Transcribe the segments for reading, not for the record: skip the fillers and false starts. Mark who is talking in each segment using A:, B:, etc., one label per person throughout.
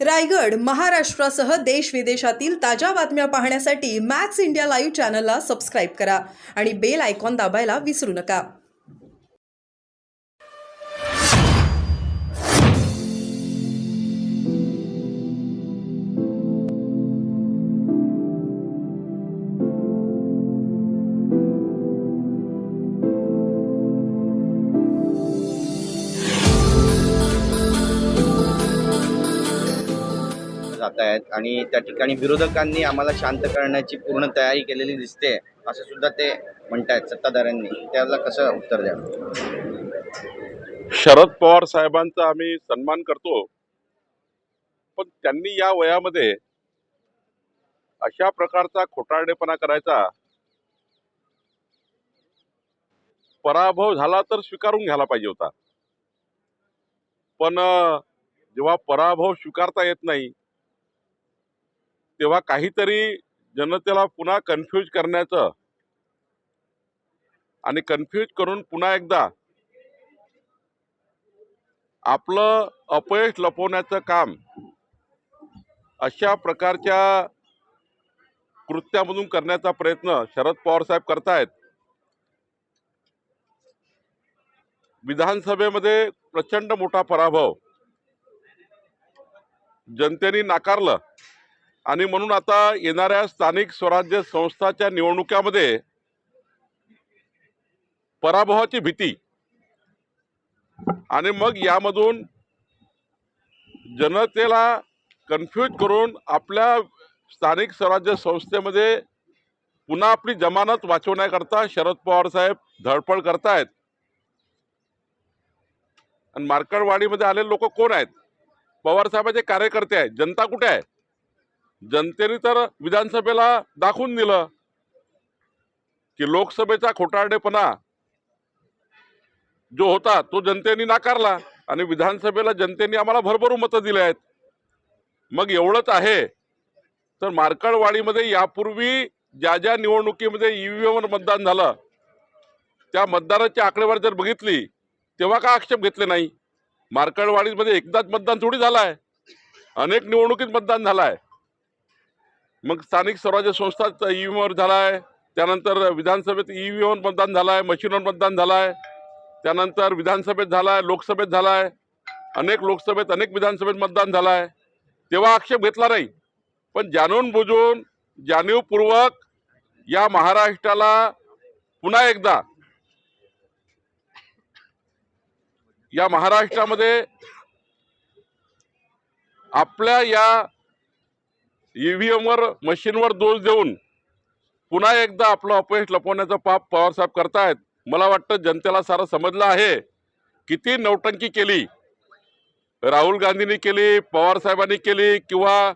A: रायगड, महाराष्ट्रासह देश विदेशातील ताज्या बातम्या पाहण्यासाठी मॅक्स इंडिया लाईव्ह चॅनलला सबस्क्राईब करा आणि बेल आयकॉन दाबायला विसरू नका.
B: जात आहेत आणि त्या ठिकाणी विरोधकांनी आम्हाला शांत करण्याची पूर्ण तयारी केलेली दिसते असं सुद्धा ते म्हणतायत सत्ताधाऱ्यांनी. त्याला कसं उत्तर द्या?
C: शरद पवार साहेबांचा आम्ही सन्मान करतो, पण त्यांनी या वयामध्ये अशा प्रकारचा खोटारडेपणा करायचा, पराभव झाला तर स्वीकारून घ्यायला पाहिजे होता. पण जेव्हा पराभव स्वीकारता येत नाही तेव्हा काहीतरी जनतेला पुन्हा कन्फ्यूज करण्याचं आणि कन्फ्यूज करून पुन्हा एकदा आपलं अपयश लपवण्याचं काम अशा प्रकारच्या कृत्यामधून करण्याचा प्रयत्न शरद पवार साहेब करतायत. विधानसभेमध्ये प्रचंड मोठा पराभव जनतेने नाकारलं आणि म्हणून आता येणाऱ्या स्थानिक स्वराज्य संस्थाच्या निवडणुकीमध्ये पराभवाची भीती आणि मग यामधून जनतेला कन्फ्यूज करून आपल्या स्थानिक स्वराज्य संस्थेमध्ये पुन्हा आपली जमानत वाचवण्याकरता शरद पवार साहेब धडपड करतायत. आणि मार्कडवाडीमध्ये आलेले लोक कोण आहेत? पवार साहेबांचे कार्यकर्ते आहेत. जनता कुठे आहे? जनतेने तर विधानसभेला दाखवून दिलं की लोकसभेचा खोटारडेपणा जो होता तो जनतेने नाकारला आणि विधानसभेला जनतेने आम्हाला भरभरून मतं दिले आहेत. मग एवढंच आहे तर मार्कडवाडीमध्ये यापूर्वी ज्या ज्या निवडणुकीमध्ये ईव्हीएमवर मतदान झालं त्या मतदाराची आकडेवारी जर बघितली तेव्हा का आक्षेप घेतले नाही? मार्कडवाडीमध्ये एकदाच मतदान थोडी झालं आहे, अनेक निवडणुकीत मतदान झालं आहे. मग स्थानिक स्वराज्य संस्थात ईव्हीएमवर झाला आहे, त्यानंतर विधानसभेत ईव्हीएमवर मतदान झालं आहे, मशीनवर मतदान झालं आहे, त्यानंतर विधानसभेत झाला आहे, लोकसभेत झाला आहे, अनेक लोकसभेत अनेक विधानसभेत मतदान झालं आहे. तेव्हा आक्षेप घेतला नाही. पण जाणून बुजून जाणीवपूर्वक या महाराष्ट्राला पुन्हा एकदा या महाराष्ट्रामध्ये आपल्या या ईव्हीएमवर मशीनवर दोष देऊन पुन्हा एकदा आपलं अपयश लपवण्याचं पाप पवारसाहेब करतायत. मला वाटतं जनतेला सारं समजलं आहे. किती नौटंकी केली राहुल गांधींनी केली, पवार साहेबांनी केली किंवा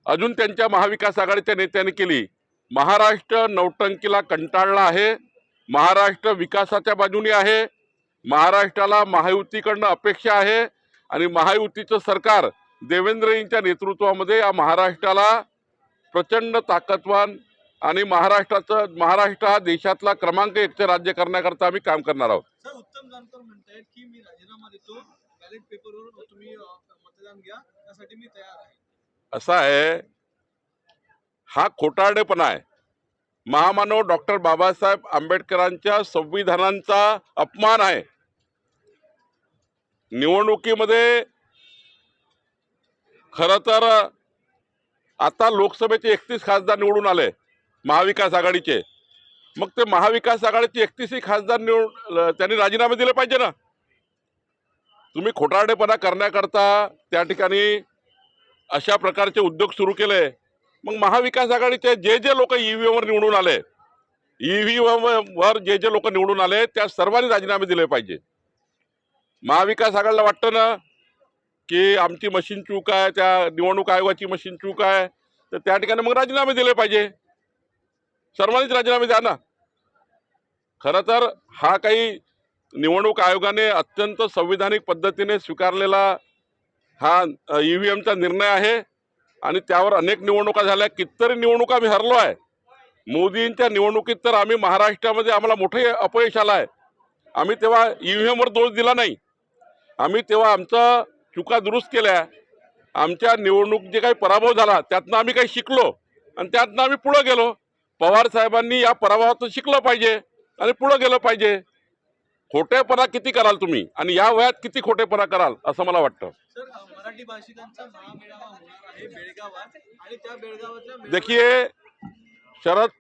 C: अजून त्यांच्या महाविकास आघाडीच्या नेत्यांनी केली. महाराष्ट्र नौटंकीला कंटाळला आहे. महाराष्ट्र विकासाच्या बाजूने आहे. महाराष्ट्राला महायुतीकडनं अपेक्षा आहे आणि महायुतीचं सरकार देवेंद्रजींच्या नेतृत्वामध्ये या महाराष्ट्राला प्रचंड ताकदवान आणि महाराष्ट्र हा देशातला क्रमांक 1चे राज्य करण्याकरता आम्ही काम करणार आहोत.
D: सर, उत्तम जानकर म्हणतायत की मी राजीनामा देतो, बॅलेट पेपरवर तुम्ही मतदान घ्या, त्यासाठी मी तयार आहे.
C: असा आहे, हा खोटारडेपणा आहे. महामानव डॉक्टर बाबासाहेब आंबेडकरांच्या संविधानाचा अपमान आहे. निवडणुकीमध्ये खरं तर आता लोकसभेचे 31 खासदार निवडून आले महाविकास आघाडीचे. मग ते महाविकास आघाडीचे 31 खासदार त्यांनी राजीनामे दिले पाहिजे ना. तुम्ही खोटारडेपणा करण्याकरता त्या ठिकाणी अशा प्रकारचे उद्योग सुरू केले. मग महाविकास आघाडीचे जे जे लोक ईव्हीएमवर निवडून आले, ईव्हीएमवर जे जे लोक निवडून आले त्या सर्वांनी राजीनामे दिले पाहिजे. महाविकास आघाडीला वाटतं ना की आमची मशीन चूक आहे, त्या निवडणूक आयोगाची मशीन चूक आहे, तर त्या ठिकाणी मग राजीनामे दिले पाहिजे. सर्वांनीच राजीनामे द्या ना. खरं तर हा काही निवडणूक आयोगाने अत्यंत संविधानिक पद्धतीने स्वीकारलेला हा ईव्हीएमचा निर्णय आहे आणि त्यावर अनेक निवडणुका झाल्या. कितीतरी निवडणुका आम्ही हरलो आहे. मोदींच्या निवडणुकीत तर आम्ही महाराष्ट्रामध्ये आम्हाला मोठे अपयश आलं आहे. आम्ही तेव्हा ईव्हीएमवर दोष दिला नाही. आम्ही तेव्हा आमचा चुका दुरुस्त केल्या आमच्या निवडणूक जे काही पराभव झाला त्यातनं आम्ही काही शिकलो आणि त्यातनं आम्ही पुढे गेलो. पवार साहेबांनी या पराभवातून शिकलं पाहिजे आणि पुढे गेलं पाहिजे. खोटेपणा किती कराल तुम्ही आणि या वयात किती खोटेपणा कराल असं मला वाटतं.
D: सर मराठी भाषिकांचा महामेळावा होणार आहे बेळगावात आणि त्या बेळगावातल्या
C: देखिए शरद